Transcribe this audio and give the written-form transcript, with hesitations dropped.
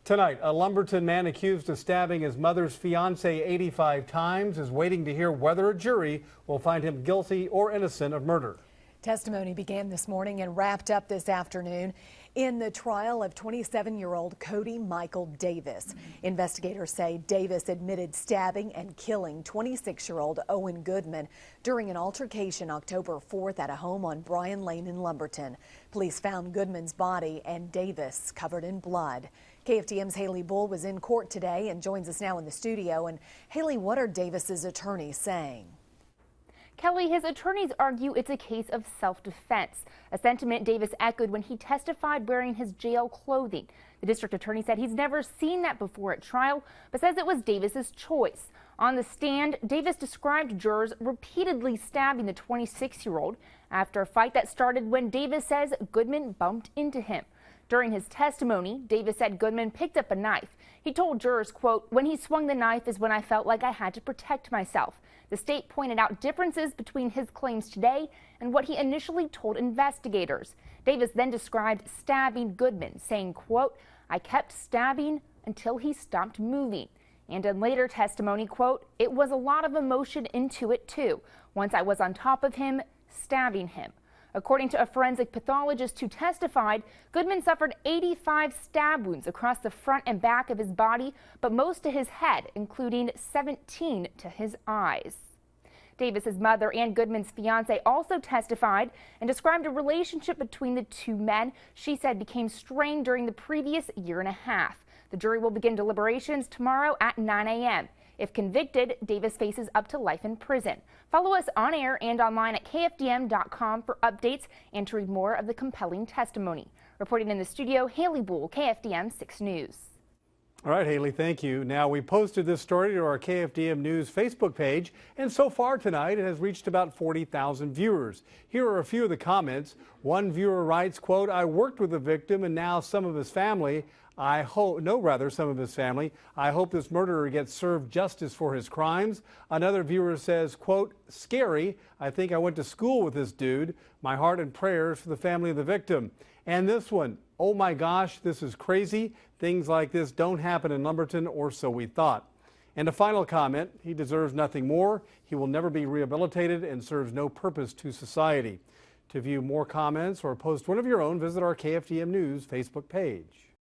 Tonight, a Lumberton man accused of stabbing his mother's fiance 85 times is waiting to hear whether a jury will find him guilty or innocent of murder. Testimony began this morning and wrapped up this afternoon in the trial of 27-year-old Cody Michael Davis. Investigators say Davis admitted stabbing and killing 26-year-old Owen Goodman during an altercation October 4th at a home on Bryan Lane in Lumberton. Police found Goodman's body and Davis covered in blood. KFDM's Haley Bull was in court today and joins us now in the studio. And Haley, what are Davis's attorneys saying? Kelly, his attorneys argue it's a case of self-defense, a sentiment Davis echoed when he testified wearing his jail clothing. The district attorney said he's never seen that before at trial, but says it was Davis's choice. On the stand, Davis described jurors repeatedly stabbing the 26-year-old after a fight that started when Davis says Goodman bumped into him. During his testimony, Davis said Goodman picked up a knife. He told jurors, quote, "When he swung the knife is when I felt like I had to protect myself." The state pointed out differences between his claims today and what he initially told investigators. Davis then described stabbing Goodman, saying, quote, "I kept stabbing until he stopped moving." And in later testimony, quote, "It was a lot of emotion into it too. Once I was on top of him, stabbing him." According to a forensic pathologist who testified, Goodman suffered 85 stab wounds across the front and back of his body, but most to his head, including 17 to his eyes. Davis's mother and Goodman's fiance also testified and described a relationship between the two men she said became strained during the previous year and a half. The jury will begin deliberations tomorrow at 9 a.m. If convicted, Davis faces up to life in prison. Follow us on air and online at KFDM.com for updates and to read more of the compelling testimony. Reporting in the studio, Haley Bull, KFDM 6 News. All right, Haley, thank you. Now, we posted this story to our KFDM News Facebook page, and so far tonight it has reached about 40,000 viewers. Here are a few of the comments. One viewer writes, quote, "I worked with the victim and now some of his family. Some of his family. I hope this murderer gets served justice for his crimes." Another viewer says, quote, "Scary. I think I went to school with this dude. My heart and prayers for the family of the victim." And this one, "Oh my gosh, this is crazy. Things like this don't happen in Lumberton, or so we thought." And a final comment, "He deserves nothing more. He will never be rehabilitated and serves no purpose to society." To view more comments or post one of your own, visit our KFDM News Facebook page.